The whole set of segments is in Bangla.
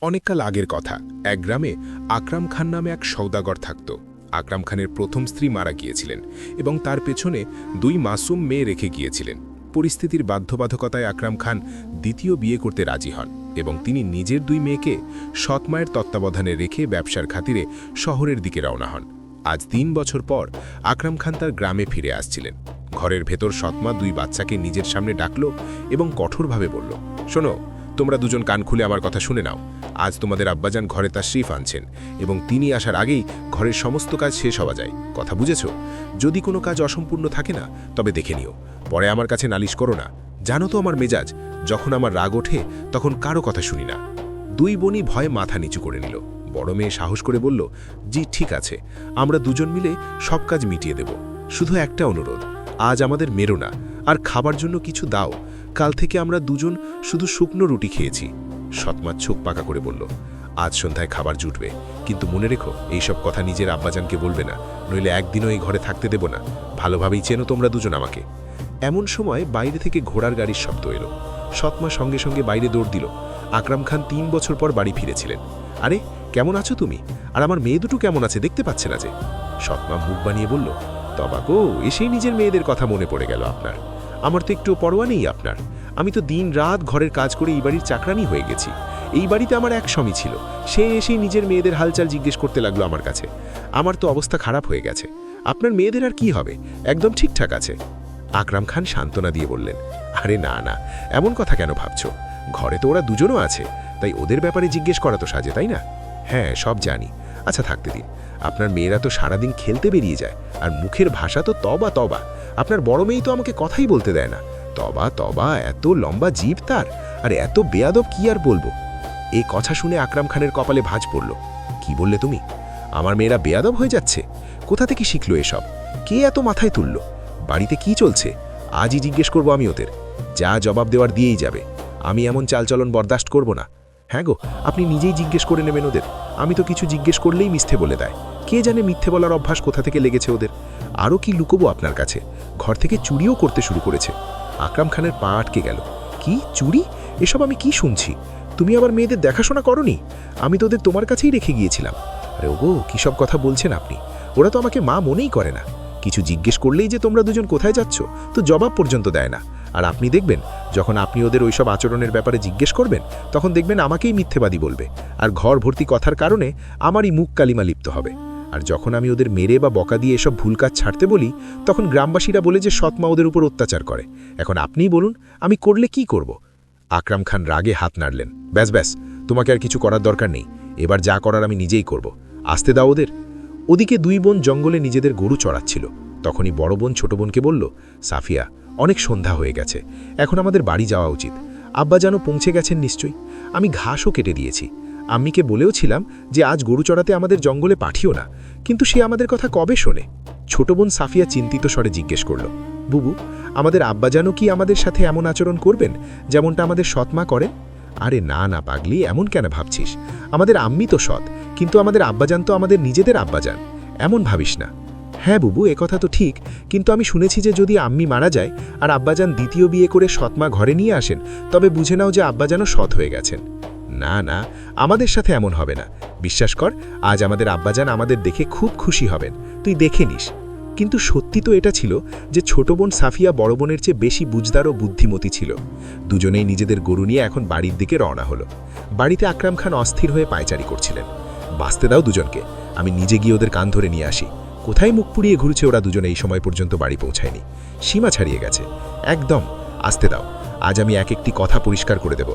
অনেককাল আগের কথা, এক গ্রামে আকরাম খান নামে এক সওদাগর থাকত। আকরাম খানের প্রথম স্ত্রী মারা গিয়েছিলেন এবং তার পেছনে 2 মাসুম মেয়ে রেখে গিয়েছিলেন। পরিস্থিতির বাধ্যবাধকতায় আকরাম খান দ্বিতীয় বিয়ে করতে রাজি হন এবং তিনি নিজের 2 মেয়েকে সৎমায়ের তত্ত্বাবধানে রেখে ব্যবসার খাতিরে শহরের দিকে রওনা হন। আজ 3 বছর পর আকরাম খান তার গ্রামে ফিরে আসছিলেন। ঘরের ভেতর সৎমা 2 বাচ্চাকে নিজের সামনে ডাকল এবং কঠোরভাবে বলল, শোনো, তোমরা দুজন কান খুলে আমার কথা শুনে নাও। আজ তোমাদের আব্বাজান ঘরে তাশরিফ আনছেন এবং তিনি আসার আগেই ঘরের সমস্ত কাজ শেষ হওয়া যায়। কথা বুঝেছ? যদি কোনো কাজ অসম্পূর্ণ থাকে না, তবে দেখে নিও, পরে আমার কাছে নালিশ করো না। জানো তো আমার মেজাজ, যখন আমার রাগ ওঠে তখন কারো কথা শুনি না। 2 বোনই ভয়ে মাথা নিচু করে নিল। বড় মেয়ে সাহস করে বলল, জি ঠিক আছে, আমরা দুজন মিলে সব কাজ মিটিয়ে দেব। শুধু একটা অনুরোধ, আজ আমাদের মেরো না, আর খাবার জন্য কিছু দাও। কাল থেকে আমরা দুজন শুধু শুকনো রুটি খেয়েছি। সৎমা চোখ পাকা করে বলল, আজ সন্ধ্যায় খাবার জুটবে, কিন্তু মনে রেখো এইসব কথা নিজের আব্বাজানকে বলবে না, নইলে একদিনও এই ঘরে থাকতে দেব না। ভালোভাবেই চেনো তোমরা দুজন আমাকে। এমন সময় বাইরে থেকে ঘোড়ার গাড়ির শব্দ এলো। সৎমা সঙ্গে সঙ্গে বাইরে দৌড় দিল। আকরাম খান 3 বছর পর বাড়ি ফিরেছিলেন। আরে কেমন আছো তুমি? আর আমার মেয়ে দুটো কেমন আছে দেখতে পাচ্ছে না যে? সৎমা মুখ বানিয়ে বলল, তবাকো, এসেই নিজের মেয়েদের কথা মনে পড়ে গেল আপনার। আমার তো একটু পরোয়া নেই আপনার। আমি তো দিন রাত ঘরের কাজ করে এই বাড়ির চাকরানি হয়ে গেছি। এই বাড়িতে আমার এক স্বামী ছিল, সে এসেই নিজের মেয়েদের হালচাল জিজ্ঞেস করতে লাগলো আমার কাছে। আমার তো অবস্থা খারাপ হয়ে গেছে। আপনার মেয়েদের আর কি হবে, একদম ঠিকঠাক আছে। আকরাম খান সান্ত্বনা দিয়ে বললেন, আরে না না, এমন কথা কেন ভাবছো? ঘরে তো ওরা দুজনও আছে, তাই ওদের ব্যাপারে জিজ্ঞেস করা তো সাজে, তাই না? হ্যাঁ, সব জানি। আচ্ছা থাকতে দিন। আপনার মেয়েরা তো সারাদিন খেলতে বেরিয়ে যায়, আর মুখের ভাষা তো তবা তবা। আপনার বড় মেয়ে তো আমাকে কথাই বলতে দেয় না। তবা তবা, এত লম্বা জিভ তার, আর এত বেয়াদব কি আর বলবো। এই কথা শুনে আকরাম খানের কপালে ভাঁজ পড়ল। কি বললে তুমি? আমার মেয়েরা বেয়াদব হয়ে যাচ্ছে? কোথা থেকে শিখলো এসব? কে এত মাথায় তুলল? বাড়িতে কি চলছে আজই জিজ্ঞেস করব আমি ওদের। যা জবাব দেওয়ার দিয়েই যাবে। আমি এমন চালচলন বরদাস্ত করব না। হ্যাঁ গো, আপনি নিজেই জিজ্ঞেস করে নেবেন ওদের। আমি তো কিছু জিজ্ঞেস করলেই মিথ্যে বলে দেয়। কে জানে মিথ্যে বলার অভ্যাস কোথা থেকে লেগেছে ওদের। আরও কি লুকোবো আপনার কাছে? ঘর থেকে চুরিও করতে শুরু করেছে। আকরাম খানের পা আটকে গেল। কি চুরি? এসব আমি কি শুনছি? তুমি আবার মেয়েদের দেখাশোনা করনি? আমি তো ওদের তোমার কাছেই রেখে গিয়েছিলাম। আরে ওগো, কী সব কথা বলছেন আপনি? ওরা তো আমাকে মা মনেই করে না। কিছু জিজ্ঞেস করলেই যে তোমরা দুজন কোথায় যাচ্ছ তো জবাব পর্যন্ত দেয় না। আর আপনি দেখবেন, যখন আপনি ওদের ওইসব আচরণের ব্যাপারে জিজ্ঞেস করবেন, তখন দেখবেন আমাকেই মিথ্যেবাদী বলবে, আর ঘর ভর্তি কথার কারণে আমারই মুখ কালিমা লিপ্ত হবে। আর যখন আমি ওদের মেরে বা বকা দিয়ে এসব ভুল কাজ ছাড়তে বলি, তখন গ্রামবাসীরা বলে যে সৎমা ওদের উপর অত্যাচার করে। এখন আপনিই বলুন, আমি করলে কি করব? আকরাম খান রাগে হাত নাড়লেন। ব্যাস ব্যাস, তোমাকে আর কিছু করার দরকার নেই। এবার যা করার আমি নিজেই করব। আসতে দাও ওদের। ওদিকে 2 বোন জঙ্গলে নিজেদের গরু চড়াচ্ছিল। তখনই বড় বোন ছোট বোনকে বলল, সাফিয়া, অনেক সন্ধ্যা হয়ে গেছে, এখন আমাদের বাড়ি যাওয়া উচিত। আব্বা যেন পৌঁছে গেছেন নিশ্চয়ই। আমি ঘাসও কেটে দিয়েছি। আম্মিকে বলেও ছিলাম যে আজ গরু চড়াতে আমাদের জঙ্গলে পাঠিও না, কিন্তু সে আমাদের কথা কবে শোনে? ছোট বোন সাফিয়া চিন্তিত স্বরে জিজ্ঞেস করল, বুবু, আমাদের আব্বাজানও কি আমাদের সাথে এমন আচরণ করবেন যেমনটা আমাদের সৎমা করেন? আরে না না পাগলি, এমন কেন ভাবছিস? আমাদের আম্মি তো সৎ, কিন্তু আমাদের আব্বাজান তো আমাদের নিজেদের আব্বাজান, এমন ভাবিস না। হ্যাঁ বুবু, একথা তো ঠিক, কিন্তু আমি শুনেছি যে যদি আম্মি মারা যায় আর আব্বাজান দ্বিতীয় বিয়ে করে সৎমা ঘরে নিয়ে আসেন, তবে বুঝে নাও যে আব্বাজানও সৎ হয়ে গেছেন। না না, আমাদের সাথে এমন হবে না। বিশ্বাস কর, আজ আমাদের আব্বাজান আমাদের দেখে খুব খুশি হবেন, তুই দেখে নিস। কিন্তু সত্যি তো এটা ছিল যে ছোট বোন সাফিয়া বড় বোনের চেয়ে বেশি বুঝদার ও বুদ্ধিমতী ছিল। দুজনেই নিজেদের গরু নিয়ে এখন বাড়ির দিকে রওনা হলো। বাড়িতে আকরাম খান অস্থির হয়ে পায়চারি করছিলেন। বাঁচতে দাও দুজনকে, আমি নিজে গিয়ে ওদের কান ধরে নিয়ে আসি। কোথায় মুখ পুড়িয়ে ঘুরছে ওরা দুজনে? এই সময় পর্যন্ত বাড়ি পৌঁছায়নি, সীমা ছাড়িয়ে গেছে। একদম আসতে দাও। আজ আমি এক একটি কথা পরিষ্কার করে দেব।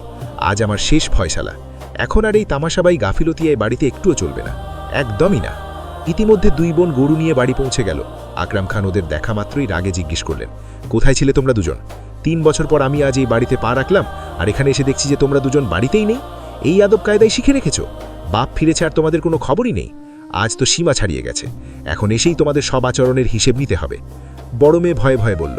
আজ আমার শেষ ফয়সালা। এখন আর এই তামাশাবাই গাফিলতিয়ায় বাড়িতে একটুও চলবে না, একদমই না। ইতিমধ্যে 2 বোন গরু নিয়ে বাড়ি পৌঁছে গেল। আকরাম খান ওদের দেখা মাত্রই রাগে জিজ্ঞেস করলেন, কোথায় ছিলে তোমরা দুজন? 3 বছর পর আমি আজ এই বাড়িতে পা রাখলাম, আর এখানে এসে দেখছি যে তোমরা দুজন বাড়িতেই নেই। এই আদব কায়দায় শিখে রেখেছ? বাপ ফিরেছে আর তোমাদের কোনো খবরই নেই। আজ তো সীমা ছাড়িয়ে গেছে, এখন এসেই তোমাদের সব আচরণের হিসেব নিতে হবে। বড় মেয়ে ভয়ে ভয়ে বলল,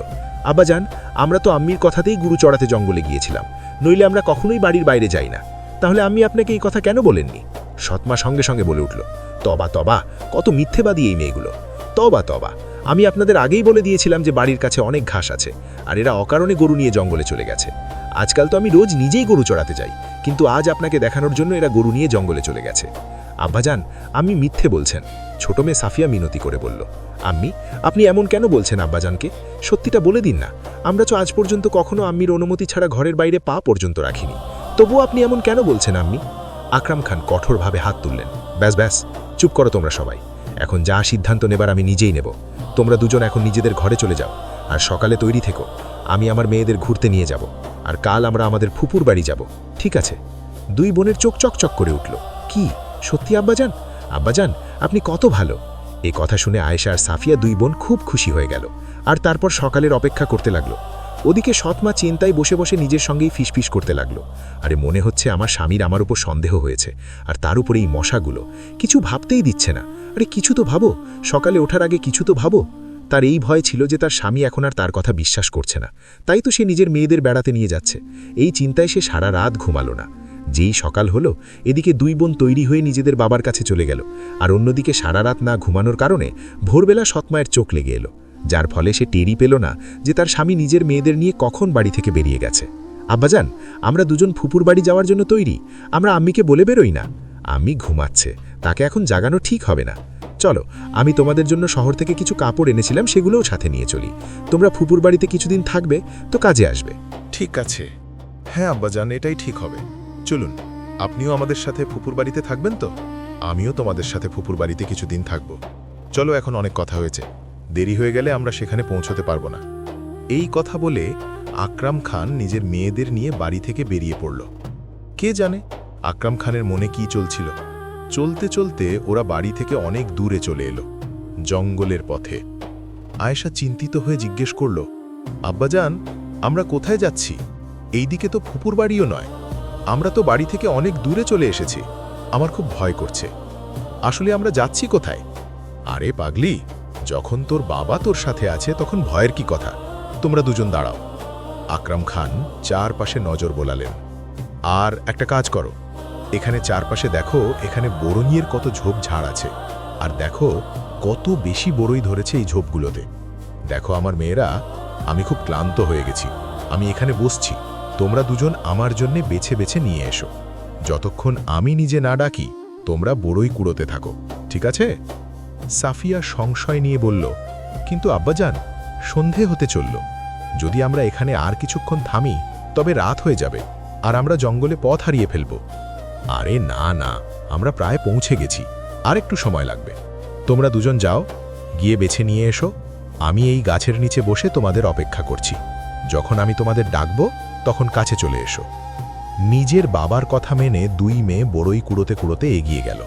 আব্বাজান, আমরা তো আম্মির কথাতেই গরু চড়াতে জঙ্গলে গিয়েছিলাম, নইলে আমরা কখনোই বাড়ির বাইরে যাই না। তাহলে আম্মি আপনাকে এই কথা কেন বলেননি? সৎমা সঙ্গে সঙ্গে বলে উঠল, তবা তবা, কত মিথ্যেবাদী এই মেয়েগুলো। তবা তবা, আমি আপনাদের আগেই বলে দিয়েছিলাম যে বাড়ির কাছে অনেক ঘাস আছে, আর এরা অকারণে গরু নিয়ে জঙ্গলে চলে গেছে। আজকাল তো আমি রোজ নিজেই গরু চড়াতে যাই, কিন্তু আজ আপনাকে দেখানোর জন্য এরা গরু নিয়ে জঙ্গলে চলে গেছে। আব্বাজান, আমি মিথ্যে বলছেন, ছোট মেয়ে সাফিয়া মিনতি করে বলল। আম্মি, আপনি এমন কেন বলছেন আব্বাজানকে? সত্যিটা বলে দিন না। আমরা তো আজ পর্যন্ত কখনো আম্মির অনুমতি ছাড়া ঘরের বাইরে পা পর্যন্ত রাখিনি, তবুও আপনি এমন কেন বলছেন আম্মি? আকরাম খান কঠোরভাবে হাত তুললেন। ব্যাস ব্যাস, চুপ করো তোমরা সবাই। এখন যা সিদ্ধান্ত নেবার আমি নিজেই নেব। তোমরা দুজন এখন নিজেদের ঘরে চলে যাও, আর সকালে তৈরি থেকো। আমি আমার মেয়েদের ঘুরতে নিয়ে যাব, আর কাল আমরা আমাদের ফুপুর বাড়ি যাব, ঠিক আছে? দুই বোনের চোখ চকচক করে উঠল। কি সত্যি আব্বাজান? আব্বাজান, আপনি কত ভালো। এই কথা শুনে আয়েশা আর সাফিয়া দুই বোন খুব খুশি হয়ে গেল, আর তারপর সকালের অপেক্ষা করতে লাগলো। ওদিকে সৎমা চিন্তায় বসে বসে নিজের সঙ্গেই ফিসফিস করতে লাগলো। আরে মনে হচ্ছে আমার স্বামীর আমার উপর সন্দেহ হয়েছে, আর তার উপরে এই মশাগুলো কিছু ভাবতেই দিচ্ছে না। আরে কিছু তো ভাবো, সকালে ওঠার আগে কিছু তো ভাবো। তার এই ভয় ছিল যে তার স্বামী এখন আর তার কথা বিশ্বাস করছে না, তাই তো সে নিজের মেয়েদের বেড়াতে নিয়ে যাচ্ছে। এই চিন্তায় সে সারা রাত ঘুমালো না। যেই সকাল হলো, এদিকে দুই বোন তৈরি হয়ে নিজেদের বাবার কাছে চলে গেল, আর অন্যদিকে সারা রাত না ঘুমানোর কারণে ভোরবেলা সৎমায়ের চোখ লেগে এলো, যার ফলে সে টেরই পেল না যে তার স্বামী নিজের মেয়েদের নিয়ে কখন বাড়ি থেকে বেরিয়ে গেছে। আব্বাজান, আমরা দুজন ফুপুর বাড়ি যাওয়ার জন্য তৈরি। আমরা আম্মিকে বলে বেরোই না। আম্মি ঘুমাচ্ছে, তাকে এখন জাগানো ঠিক হবে না। চলো, আমি তোমাদের জন্য শহর থেকে কিছু কাপড় এনেছিলাম, সেগুলোও সাথে নিয়ে চলি। তোমরা ফুপুর বাড়িতে কিছুদিন থাকবে তো কাজে আসবে। ঠিক আছে। হ্যাঁ আব্বাজান, এটাই ঠিক হবে। চলুন, আপনিও আমাদের সাথে ফুপুর বাড়িতে থাকবেন তো? আমিও তোমাদের সাথে ফুপুর বাড়িতে কিছুদিন থাকব। চলো, এখন অনেক কথা হয়েছে, দেরি হয়ে গেলে আমরা সেখানে পৌঁছতে পারবো না। এই কথা বলে আকরাম খান নিজের মেয়েদের নিয়ে বাড়ি থেকে বেরিয়ে পড়ল। কে জানে আকরাম খানের মনে কি চলছিল। চলতে চলতে ওরা বাড়ি থেকে অনেক দূরে চলে এলো, জঙ্গলের পথে। আয়েশা চিন্তিত হয়ে জিজ্ঞেস করল, আব্বাজান, আমরা কোথায় যাচ্ছি? এইদিকে তো ফুপুর বাড়িও নয়। আমরা তো বাড়ি থেকে অনেক দূরে চলে এসেছি। আমার খুব ভয় করছে। আসলে আমরা যাচ্ছি কোথায়? আরে পাগলি, যখন তোর বাবা তোর সাথে আছে তখন ভয়ের কি কথা? তোমরা দুজন দাঁড়াও। আকরাম খান চারপাশে নজর বোলালেন। আর একটা কাজ করো, এখানে চারপাশে দেখো, এখানে বরইয়ের কত ঝোপঝাড় আছে, আর দেখো কত বেশি বরই ধরেছে এই ঝোপগুলোতে। দেখো আমার মেয়েরা, আমি খুব ক্লান্ত হয়ে গেছি। আমি এখানে বসছি, তোমরা দুজন আমার জন্যে বেছে বেছে নিয়ে এসো। যতক্ষণ আমি নিজে না ডাকি, তোমরা বরই কুড়োতে থাকো, ঠিক আছে? সাফিয়া সংশয় নিয়ে বলল, কিন্তু আব্বাজান, সন্ধে হতে চলল। যদি আমরা এখানে আর কিছুক্ষণ থামি তবে রাত হয়ে যাবে, আর আমরা জঙ্গলে পথ হারিয়ে ফেলব। আরে না না, আমরা প্রায় পৌঁছে গেছি, আর একটু সময় লাগবে। তোমরা দুজন যাও, গিয়ে বেছে নিয়ে এসো। আমি এই গাছের নিচে বসে তোমাদের অপেক্ষা করছি। যখন আমি তোমাদের ডাকব তখন কাছে চলে এসো। নিজের বাবার কথা মেনে দুই মেয়ে বরই কুড়োতে কুড়োতে এগিয়ে গেল।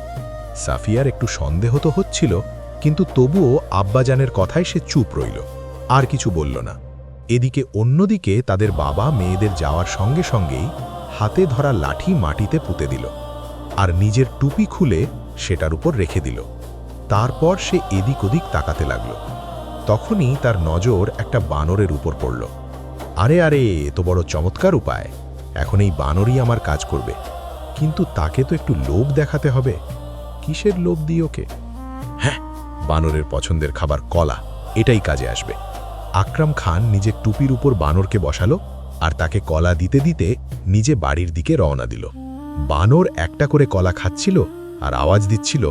সাফিয়ার একটু সন্দেহ তো হচ্ছিল, কিন্তু তবুও আব্বাজানের কথায় সে চুপ রইল, আর কিছু বলল না। এদিকে অন্যদিকে তাদের বাবা মেয়েদের যাওয়ার সঙ্গে সঙ্গেই হাতে ধরা লাঠি মাটিতে পুঁতে দিল, আর নিজের টুপি খুলে সেটার উপর রেখে দিল। তারপর সে এদিক ওদিক তাকাতে লাগল। তখনই তার নজর একটা বানরের উপর পড়ল। আরে আরে, এত বড় চমৎকার উপায়! এখন এই বানরই আমার কাজ করবে, কিন্তু তাকে তো একটু লোভ দেখাতে হবে। কিসের লোভ দিই ওকে? হ্যাঁ, বানরের পছন্দের খাবার কলা, এটাই কাজে আসবে। আকরাম খান নিজের টুপির উপর বানরকে বসালো, আর তাকে কলা দিতে দিতে নিজে বাড়ির দিকে রওনা দিল। বানর একটা করে কলা খাচ্ছিল আর আওয়াজ দিচ্ছিল,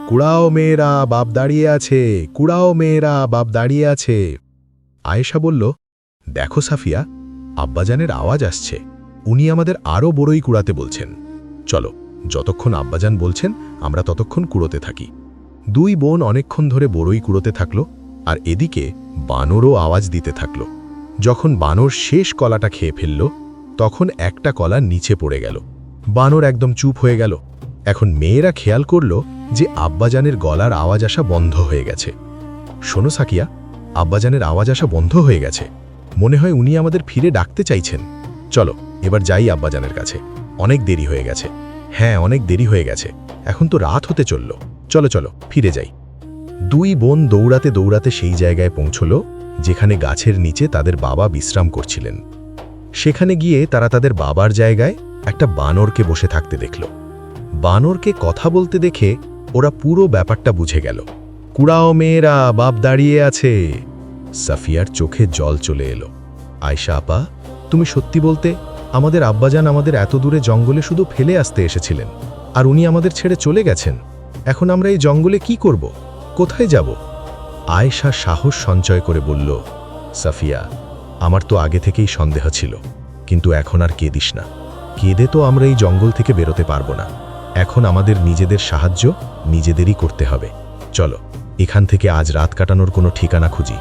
কুড়াও মেয়েরা, বাপ দাঁড়িয়ে আছে, কুড়াও মেয়েরা, বাপ দাঁড়িয়ে আছে। আয়েশা বলল, দেখো সাফিয়া, আব্বাজানের আওয়াজ আসছে। উনি আমাদের আরও বড়ই কুড়াতে বলছেন। চলো, যতক্ষণ আব্বাজান বলছেন আমরা ততক্ষণ কুড়োতে থাকি। দুই বোন অনেকক্ষণ ধরে বড়ই কুড়োতে থাকল, আর এদিকে বানরও আওয়াজ দিতে থাকল। যখন বানর শেষ কলাটা খেয়ে ফেলল, তখন একটা কলা নিচে পড়ে গেল। বানর একদম চুপ হয়ে গেল। এখন মেয়েরা খেয়াল করল যে আব্বাজানের গলার আওয়াজ আসা বন্ধ হয়ে গেছে। শোনো সাকিয়া, আব্বাজানের আওয়াজ আসা বন্ধ হয়ে গেছে। মনে হয় উনি আমাদের ফিরে ডাকতে চাইছেন। চলো, এবার যাই আব্বাজানের কাছে। অনেক দেরি হয়ে গেছে। হ্যাঁ, অনেক দেরি হয়ে গেছে। এখন তো রাত হতে চলল। চলো চলো, ফিরে যাই। দুই বোন দৌড়াতে দৌড়াতে সেই জায়গায় পৌঁছল যেখানে গাছের নিচে তাদের বাবা বিশ্রাম করছিলেন। সেখানে গিয়ে তারা তাদের বাবার জায়গায় একটা বানরকে বসে থাকতে দেখল। বানরকে কথা বলতে দেখে ওরা পুরো ব্যাপারটা বুঝে গেল। কুড়াও মেয়েরা, বাপ দাঁড়িয়ে আছে। সাফিয়ার চোখে জল চলে এলো। আয়শা আপা, তুমি সত্যি বলতে আমাদের আব্বাজান আমাদের এত দূরে জঙ্গলে শুধু ফেলে আসতে এসেছিলেন, আর উনি আমাদের ছেড়ে চলে গেছেন। এখন আমরা এই জঙ্গলে কি করব? কোথায় যাব? আয়েশা সাহস সঞ্চয় করে বলল, সাফিয়া, আমার তো আগে থেকেই সন্দেহ ছিল, কিন্তু এখন আর কেঁদিস না। কেঁদে তো আমরা এই জঙ্গল থেকে বেরোতে পারবো না। এখন আমাদের নিজেদের সাহায্য নিজেদেরই করতে হবে। চলো, এখান থেকে আজ রাত কাটানোর কোনো ঠিকানা খুঁজি।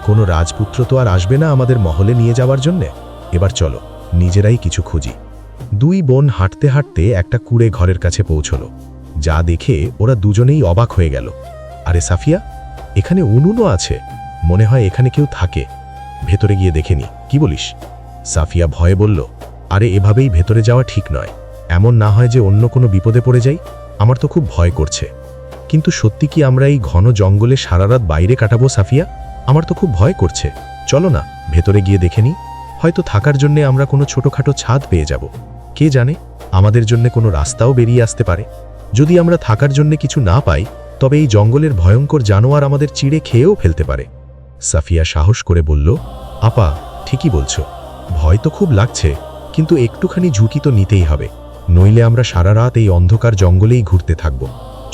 কোনো রাজপুত্র তো আর আসবে না আমাদের মহলে নিয়ে যাওয়ার জন্যে। এবার চলো, নিজেরাই কিছু খুঁজি। দুই বোন হাঁটতে হাঁটতে একটা কুঁড়ে ঘরের কাছে পৌঁছল। যা দেখে ওরা দুজনেই অবাক হয়ে গেল। আরে সাফিয়া, এখানে উনুনও আছে। মনে হয় এখানে কেউ থাকে। ভেতরে গিয়ে দেখে নি, কি বলিস? সাফিয়া ভয়ে বলল, আরে এভাবেই ভেতরে যাওয়া ঠিক নয়। এমন না হয় যে অন্য কোনো বিপদে পড়ে যাই। আমার তো খুব ভয় করছে। কিন্তু সত্যি কি আমরা এই ঘন জঙ্গলে সারা রাত বাইরে কাটাবো সাফিয়া? আমার তো খুব ভয় করছে। চলো না, ভেতরে গিয়ে দেখে নি। হয়তো থাকার জন্যে আমরা কোনো ছোটোখাটো ছাদ পেয়ে যাব। কে জানে, আমাদের জন্য কোনো রাস্তাও বেরিয়ে আসতে পারে। যদি আমরা থাকার জন্য কিছু না পাই, তবে এই জঙ্গলের ভয়ঙ্কর জানোয়ার আমাদের চিড়ে খেয়েও ফেলতে পারে। সাফিয়া সাহস করে বলল, আপা, ঠিকই বলছো। ভয় তো খুব লাগছে, কিন্তু একটুখানি ঝুঁকি তো নিতেই হবে। নইলে আমরা সারা রাত এই অন্ধকার জঙ্গলেই ঘুরতে থাকব।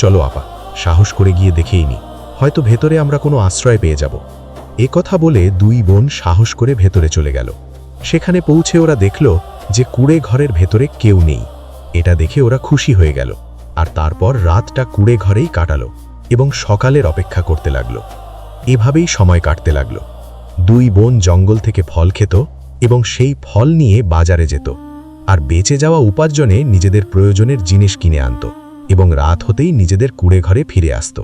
চলো আপা, সাহস করে গিয়ে দেখেই নি। হয়তো ভেতরে আমরা কোনো আশ্রয় পেয়ে যাব। এ কথা বলে দুই বোন সাহস করে ভেতরে চলে গেল। সেখানে পৌঁছে ওরা দেখল যে কুঁড়ে ঘরের ভেতরে কেউ নেই। এটা দেখে ওরা খুশি হয়ে গেল, আর তারপর রাতটা কুঁড়ে ঘরেই কাটালো এবং সকালের অপেক্ষা করতে লাগলো। এভাবেই সময় কাটতে লাগলো। দুই বোন জঙ্গল থেকে ফল খেত এবং সেই ফল নিয়ে বাজারে যেত, আর বেঁচে যাওয়া উপার্জনে নিজেদের প্রয়োজনের জিনিস কিনে আনত এবং রাত হতেই নিজেদের কুঁড়ে ঘরে ফিরে আসত।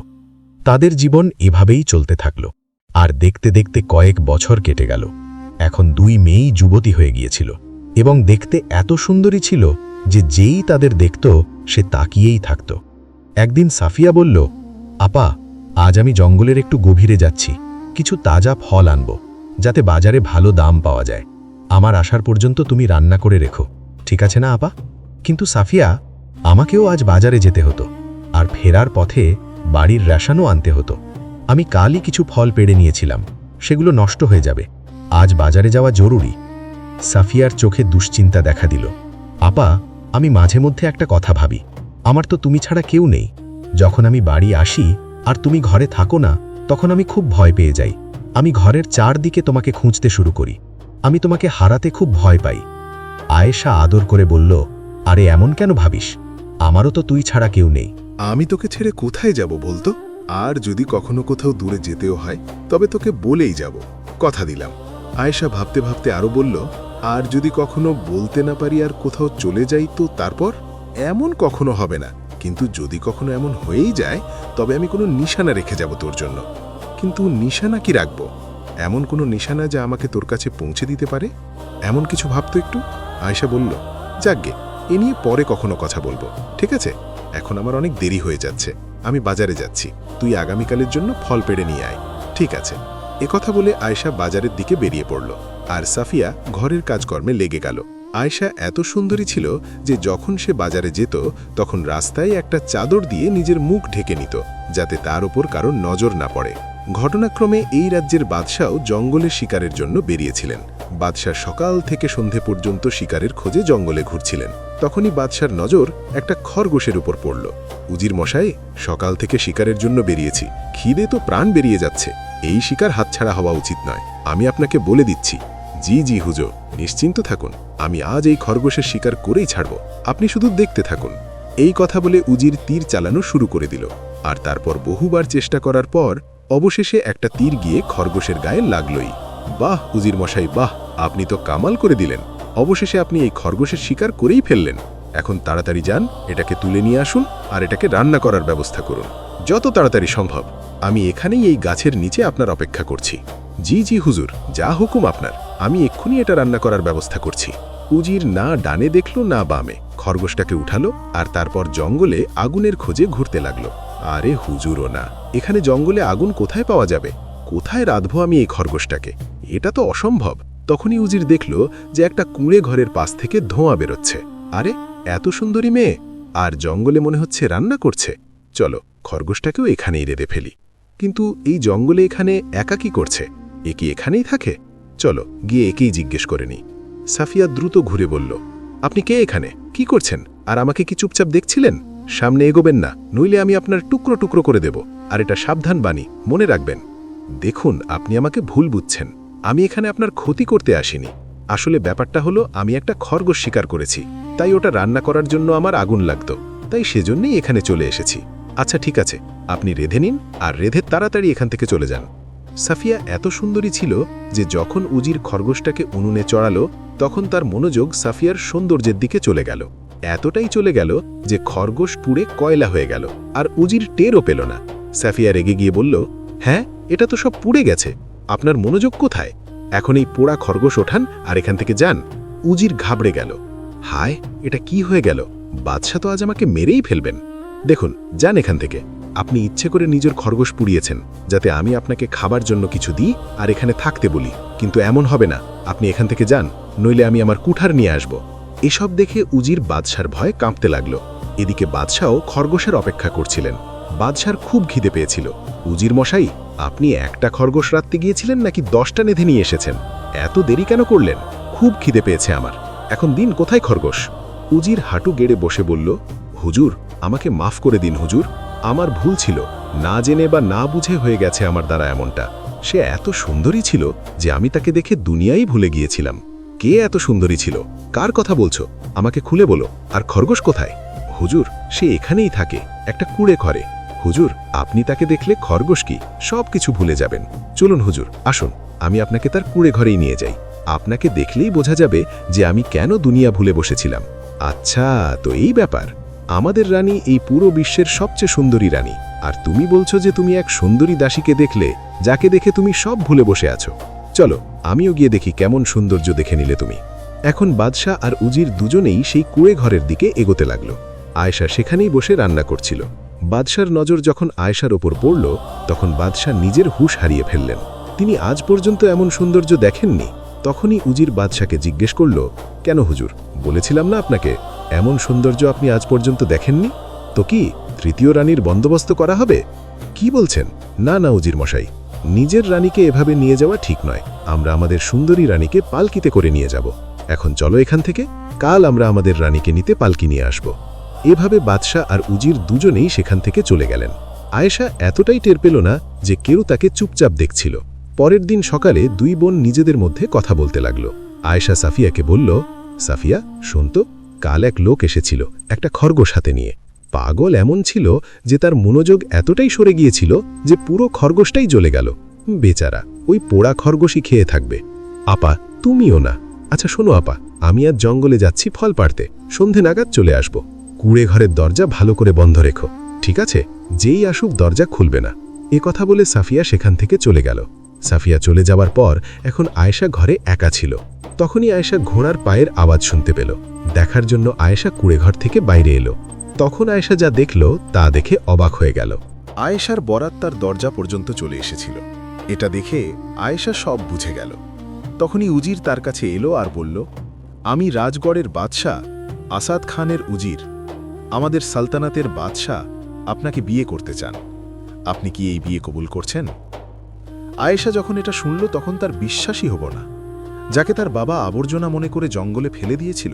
তাদের জীবন এভাবেই চলতে থাকল। আর দেখতে দেখতে কয়েক বছর কেটে গেল। এখন দুই মেয়েই যুবতী হয়ে গিয়েছিল এবং দেখতে এত সুন্দরী ছিল যে যেই তাদের দেখত সে তাকিয়েই থাকত। একদিন সাফিয়া বলল, আপা, আজ আমি জঙ্গলের একটু গভীরে যাচ্ছি। কিছু তাজা ফল আনব, যাতে বাজারে ভালো দাম পাওয়া যায়। আমার আসার পর্যন্ত তুমি রান্না করে রেখো, ঠিক আছে না আপা? কিন্তু সাফিয়া, আমাকেও আজ বাজারে যেতে হতো, আর ফেরার পথে বাড়ির রেশনও আনতে হতো। আমি কালই কিছু ফল পেড়ে নিয়েছিলাম, সেগুলো নষ্ট হয়ে যাবে। আজ বাজারে যাওয়া জরুরি। সাফিয়ার চোখে দুশ্চিন্তা দেখা দিল। আপা, আমি মাঝে মধ্যে একটা কথা ভাবি। আমার তো তুমি ছাড়া কেউ নেই। যখন আমি বাড়ি আসি আর তুমি ঘরে থাকো না, তখন আমি খুব ভয় পেয়ে যাই। আমি ঘরের চারদিকে তোমাকে খুঁজতে শুরু করি। আমি তোমাকে হারাতে খুব ভয় পাই। আয়েশা আদর করে বলল, আরে এমন কেন ভাবিস? আমারও তো তুই ছাড়া কেউ নেই। আমি তোকে ছেড়ে কোথায় যাব বলতো? আর যদি কখনো কোথাও দূরে যেতেও হয়, তবে তোকে বলেই যাব, কথা দিলাম। আয়েশা ভাবতে ভাবতে আরো বলল, আর যদি কখনো বলতে না পারি আর কোথাও চলে যাই তো তারপর? এমন কখনো হবে না, কিন্তু যদি কখনো এমন হয়েই যায়, তবে আমি কোনো নিশানা রেখে যাব তোর জন্য। কিন্তু নিশানা কি রাখবো? এমন কোনো নিশানা যা আমাকে তোর কাছে পৌঁছে দিতে পারে, এমন কিছু ভাবতো একটু। আয়েশা বলল, যাকগে, এ নিয়ে পরে কখনো কথা বলবো, ঠিক আছে? এখন আমার অনেক দেরি হয়ে যাচ্ছে, আমি বাজারে যাচ্ছি। তুই আগামীকালের জন্য ফল পেড়ে নিয়ে আয়, ঠিক আছে? একথা বলে আয়েশা বাজারের দিকে বেরিয়ে পড়ল, আর সাফিয়া ঘরের কাজকর্মে লেগে গেল। আয়েশা এত সুন্দরী ছিল যে যখন সে বাজারে যেত, তখন রাস্তায় একটা চাদর দিয়ে নিজের মুখ ঢেকে নিত, যাতে তার উপর কারো নজর না পড়ে। ঘটনাক্রমে এই রাজ্যের বাদশাও জঙ্গলে শিকারের জন্য বেরিয়েছিলেন। বাদশাহ সকাল থেকে সন্ধে পর্যন্ত শিকারের খোঁজে জঙ্গলে ঘুরছিলেন। তখনই বাদশার নজর একটা খরগোশের উপর পড়ল। উজির মশাই, সকাল থেকে শিকারের জন্য বেরিয়েছি, খিদে তো প্রাণ বেরিয়ে যাচ্ছে। এই শিকার হাতছাড়া হওয়া উচিত নয়, আমি আপনাকে বলে দিচ্ছি। জি জি হুজুর, নিশ্চিন্ত থাকুন, আমি আজ এই খরগোশের শিকার করেই ছাড়ব, আপনি শুধু দেখতে থাকুন। এই কথা বলে উজির তীর চালানো শুরু করে দিল, আর তারপর বহুবার চেষ্টা করার পর অবশেষে একটা তীর গিয়ে খরগোশের গায়ে লাগলই। বাহ উজির মশাই, বাহ, আপনি তো কামাল করে দিলেন। অবশেষে আপনি এই খরগোশের শিকার করেই ফেললেন। এখন তাড়াতাড়ি যান, এটাকে তুলে নিয়ে আসুন আর এটাকে রান্না করার ব্যবস্থা করুন, যত তাড়াতাড়ি সম্ভব। আমি এখানেই এই গাছের নিচে আপনার অপেক্ষা করছি। জি জি হুজুর, যা হুকুম আপনার, আমি এক্ষুনি এটা রান্না করার ব্যবস্থা করছি। উজির না ডানে দেখল না বামে, খরগোশটাকে উঠালো আর তারপর জঙ্গলে আগুনের খোঁজে ঘুরতে লাগলো। আরে হুজুরও না, এখানে জঙ্গলে আগুন কোথায় পাওয়া যাবে? কোথায় রাঁধবো আমি এই খরগোশটাকে? এটা তো অসম্ভব। তখনই উজির দেখল যে একটা কুঁড়ে ঘরের পাশ থেকে ধোঁয়া বেরোচ্ছে। আরে এত সুন্দরী মেয়ে, আর জঙ্গলে মনে হচ্ছে রান্না করছে। চলো, খরগোশটাকেও এখানেই রেঁধে ফেলি। কিন্তু এই জঙ্গলে এখানে একা কি করছে? এ কি এখানেই থাকে? চলো গিয়ে একেই জিজ্ঞেস করে নিই। সাফিয়া দ্রুত ঘুরে বলল, আপনি কে এখানে? কি করছেন? আর আমাকে কি চুপচাপ দেখছিলেন? সামনে এগোবেন না, নইলে আমি আপনার টুকরো টুকরো করে দেব। আর এটা সাবধান বাণী, মনে রাখবেন। দেখুন, আপনি আমাকে ভুল বুঝছেন। আমি এখানে আপনার ক্ষতি করতে আসিনি। আসলে ব্যাপারটা হলো, আমি একটা খরগোশ শিকার করেছি, তাই ওটা রান্না করার জন্য আমার আগুন লাগতো, তাই সেজন্যই এখানে চলে এসেছি। আচ্ছা ঠিক আছে, আপনি রেঁধে নিন, আর রেঁধে তাড়াতাড়ি এখান থেকে চলে যান। সাফিয়া এত সুন্দরী ছিল যে যখন উজির খরগোশটাকে উনুনে চড়ালো, তখন তার মনোযোগ সাফিয়ার সৌন্দর্যের দিকে চলে গেল। এতটাই চলে গেল যে খরগোশ পুড়ে কয়লা হয়ে গেল, আর উজির টেরও পেল না। সাফিয়া রেগে গিয়ে বলল, হ্যাঁ, এটা তো সব পুড়ে গেছে, আপনার মনোযোগ কোথায়? এখন এই পোড়া খরগোশ ওঠান আর এখান থেকে যান। উজির ঘাবড়ে গেল। হায়, এটা কি হয়ে গেল? বাদশাহ তো আজ আমাকে মেরেই ফেলবেন। দেখুন, যান এখান থেকে। আপনি ইচ্ছে করে নিজের খরগোশ পুড়িয়েছেন যাতে আমি আপনাকে খাবার জন্য কিছু দিই আর এখানে থাকতে বলি, কিন্তু এমন হবে না। আপনি এখান থেকে যান, নইলে আমি আমার কুঠার নিয়ে আসব। এসব দেখে উজির বাদশার ভয় কাঁপতে লাগল। এদিকে বাদশাও খরগোশের অপেক্ষা করছিলেন। বাদশার খুব খিদে পেয়েছিল। উজির মশাই, আপনি একটা খরগোশ রাখতে গিয়েছিলেন নাকি 10টা নেধে নিয়ে এসেছেন? এত দেরি কেন করলেন? খুব খিদে পেয়েছে আমার। এখন দিন, কোথায় খরগোশ? উজির হাঁটু গেড়ে বসে বলল, হুজুর, আমাকে মাফ করে দিন হুজুর। আমার ভুল ছিল, না জেনে বা না বুঝে হয়ে গেছে আমার দ্বারা এমনটা। সে এত সুন্দরী ছিল যে আমি তাকে দেখে দুনিয়াই ভুলে গিয়েছিলাম। কে এত সুন্দরী ছিল? কার কথা বলছো? আমাকে খুলে বলো। আর খরগোশ কোথায়? হুজুর, সে এখানেই থাকে, একটা কুড়ে ঘরে। হুজুর, আপনি তাকে দেখলে খরগোশ কি সব কিছু ভুলে যাবেন। চলুন হুজুর, আসুন, আমি আপনাকে তার কুড়ে ঘরেই নিয়ে যাই। আপনাকে দেখলেই বোঝা যাবে যে আমি কেন দুনিয়া ভুলে বসেছিলাম। আচ্ছা, তো এই ব্যাপার। আমাদের রানী এই পুরো বিশ্বের সবচেয়ে সুন্দরী রানী, আর তুমি বলছো যে তুমি এক সুন্দরী দাসীকে দেখলে, যাকে দেখে তুমি সব ভুলে বসে আছো। চলো, আমিও গিয়ে দেখি কেমন সৌন্দর্য দেখে নিলে তুমি। এখন বাদশাহ আর উজির দুজনেই সেই কুড়ে ঘরের দিকে এগোতে লাগলো। আয়েশা সেখানেই বসে রান্না করছিল। বাদশার নজর যখন আয়েশার ওপর পড়ল, তখন বাদশাহ নিজের হুঁশ হারিয়ে ফেললেন। তিনি আজ পর্যন্ত এমন সৌন্দর্য দেখেননি। তখনই উজির বাদশাকে জিজ্ঞেস করল, কেন হুজুর, বলেছিলাম না আপনাকে, এমন সৌন্দর্য আপনি আজ পর্যন্ত দেখেননি? তো কি তৃতীয় রানীর বন্দোবস্ত করা হবে? কি বলছেন? না না উজির মশাই, নিজের রানীকে এভাবে নিয়ে যাওয়া ঠিক নয়। আমরা আমাদের সুন্দরী রানীকে পালকিতে করে নিয়ে যাব। এখন চলো এখান থেকে, কাল আমরা আমাদের রানীকে নিতে পালকি নিয়ে আসব। এভাবে বাদশাহ আর উজির দুজনেই সেখান থেকে চলে গেলেন। আয়েশা এতটাই টের পেল না যে কেউ তাকে চুপচাপ দেখছিল। পরের দিন সকালে দুই বোন নিজেদের মধ্যে কথা বলতে লাগল। আয়েশা সাফিয়াকে বলল, সাফিয়া, শোন তো, কাল এক লোক এসেছিল একটা খরগোশ হাতে নিয়ে। পাগল এমন ছিল যে তার মনোযোগ এতটাই সরে গিয়েছিল যে পুরো খরগোশটাই জ্বলে গেল। বেচারা, ওই পোড়া খরগোশই খেয়ে থাকবে। আপা, তুমিও না। আচ্ছা শোনো আপা, আমি আজ জঙ্গলে যাচ্ছি ফল পাড়তে, সন্ধে নাগাদ চলে আসব। কুড়ে ঘরের দরজা ভালো করে বন্ধ রেখো, ঠিক আছে? যেই আসুক দরজা খুলবে না। এ কথা বলে সাফিয়া সেখান থেকে চলে গেল। সাফিয়া চলে যাওয়ার পর এখন আয়েশা ঘরে একা ছিল। তখনই আয়েশা ঘোড়ার পায়ের আওয়াজ শুনতে পেল। দেখার জন্য আয়েশা কুড়েঘর থেকে বাইরে এলো। তখন আয়েশা যা দেখল তা দেখে অবাক হয়ে গেল। আয়েশার বরাত তার দরজা পর্যন্ত চলে এসেছিল। এটা দেখে আয়েশা সব বুঝে গেল। তখনই উজির তার কাছে এলো আর বলল, আমি রাজগড়ের বাদশাহ আসাদ খানের উজির। আমাদের সালতানাতের বাদশাহ আপনাকে বিয়ে করতে চান। আপনি কি এই বিয়ে কবুল করছেন? আয়েশা যখন এটা শুনল তখন তার বিশ্বাসই হব না। যাকে তার বাবা আবর্জনা মনে করে জঙ্গলে ফেলে দিয়েছিল,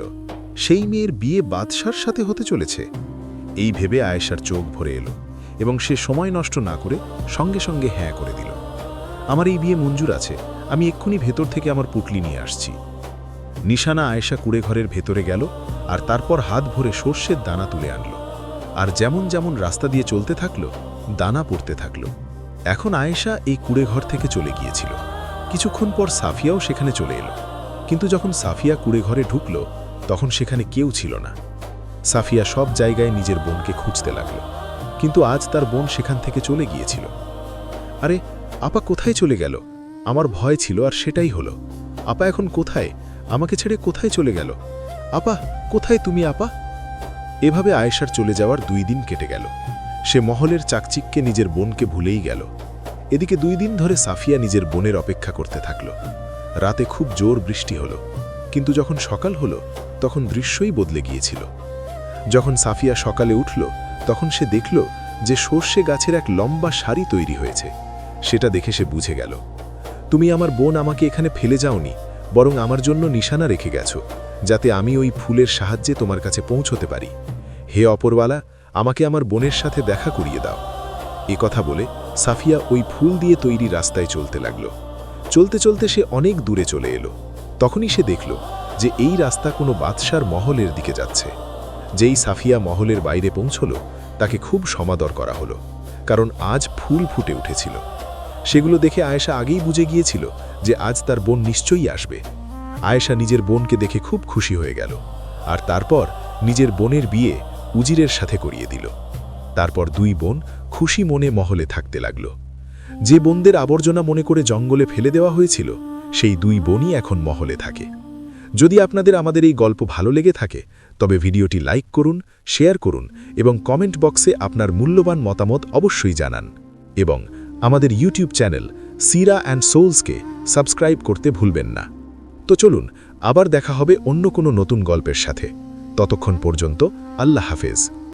সেই মেয়ের বিয়ে বাদশার সাথে হতে চলেছে। এই ভেবে আয়েশার চোখ ভরে এলো এবং সে সময় নষ্ট না করে সঙ্গে সঙ্গে হ্যাঁ করে দিল। আমার এই বিয়ে মঞ্জুর আছে, আমি এক্ষুনি ভেতর থেকে আমার পুটলি নিয়ে আসছি। নিশানা আয়েশা কুড়ে ঘরের ভেতরে গেল আর তারপর হাত ভরে সর্ষের দানা তুলে আনল। আর যেমন যেমন রাস্তা দিয়ে চলতে থাকলো, দানা পড়তে থাকলো। এখন আয়েশা এই কুড়ে ঘর থেকে চলে গিয়েছিল। কিছুক্ষণ পর সাফিয়াও সেখানে চলে এলো। কিন্তু যখন সাফিয়া কুড়ে ঘরে ঢুকল, তখন সেখানে কেউ ছিল না। সাফিয়া সব জায়গায় নিজের বোনকে খুঁজতে লাগল, কিন্তু আজ তার বোন সেখান থেকে চলে গিয়েছিল। আরে, আপা কোথায় চলে গেল? আমার ভয় ছিল আর সেটাই হলো। আপা এখন কোথায়? আমাকে ছেড়ে কোথায় চলে গেল? আপা, কোথায় তুমি আপা? এভাবে আয়েশার চলে যাওয়ার 2 দিন কেটে গেল। সে মহলের চাকচিককে নিজের বোনকে ভুলেই গেল। এদিকে 2 দিন ধরে সাফিয়া নিজের বোনের অপেক্ষা করতে থাকল। রাতে খুব জোর বৃষ্টি হলো, কিন্তু যখন সকাল হলো তখন দৃশ্যই বদলে গিয়েছিল। যখন সাফিয়া সকালে উঠল তখন সে দেখল যে সর্ষে গাছের এক লম্বা সারি তৈরি হয়েছে। সেটা দেখে সে বুঝে গেল। তুমি আমার বোন আমাকে এখানে ফেলে যাওনি, বরং আমার জন্য নিশানা রেখে গেছো, যাতে আমি ওই ফুলের সাহায্যে তোমার কাছে পৌঁছতে পারি। হে অপরওয়ালা, আমাকে আমার বোনের সাথে দেখা করিয়ে দাও। এ কথা বলে সাফিয়া ওই ফুল দিয়ে তৈরি রাস্তায় চলতে লাগল। চলতে চলতে সে অনেক দূরে চলে এলো। তখনই সে দেখল যে এই রাস্তা কোনো বাদশার মহলের দিকে যাচ্ছে। যেই সাফিয়া মহলের বাইরে পৌঁছল, তাকে খুব সমাদর করা হলো, কারণ আজ ফুল ফুটে উঠেছিল। সেগুলো দেখে আয়েশা আগেই বুঝে গিয়েছিল যে আজ তার বোন নিশ্চয়ই আসবে। আয়েশা নিজের বোনকে দেখে খুব খুশি হয়ে গেল, আর তারপর নিজের বোনের বিয়ে উজিরের সাথে করিয়ে দিল। তারপর দুই বোন খুশি মনে মহলে থাকতে লাগল। যে বোনদের আবর্জনা মনে করে জঙ্গলে ফেলে দেওয়া হয়েছিল, সেই দুই বোনই এখন মহলে থাকে। যদি আপনাদের আমাদের এই গল্প ভালো লেগে থাকে, তবে ভিডিওটি লাইক করুন, শেয়ার করুন এবং কমেন্ট বক্সে আপনার মূল্যবান মতামত অবশ্যই জানান। এবং আমাদের YouTube channel Sira and সোলসকে subscribe করতে ভুলবেন না। তো চলুন, আবার দেখা হবে অন্য কোনো নতুন গল্পের সাথে। ততক্ষণ পর্যন্ত আল্লাহ হাফেজ।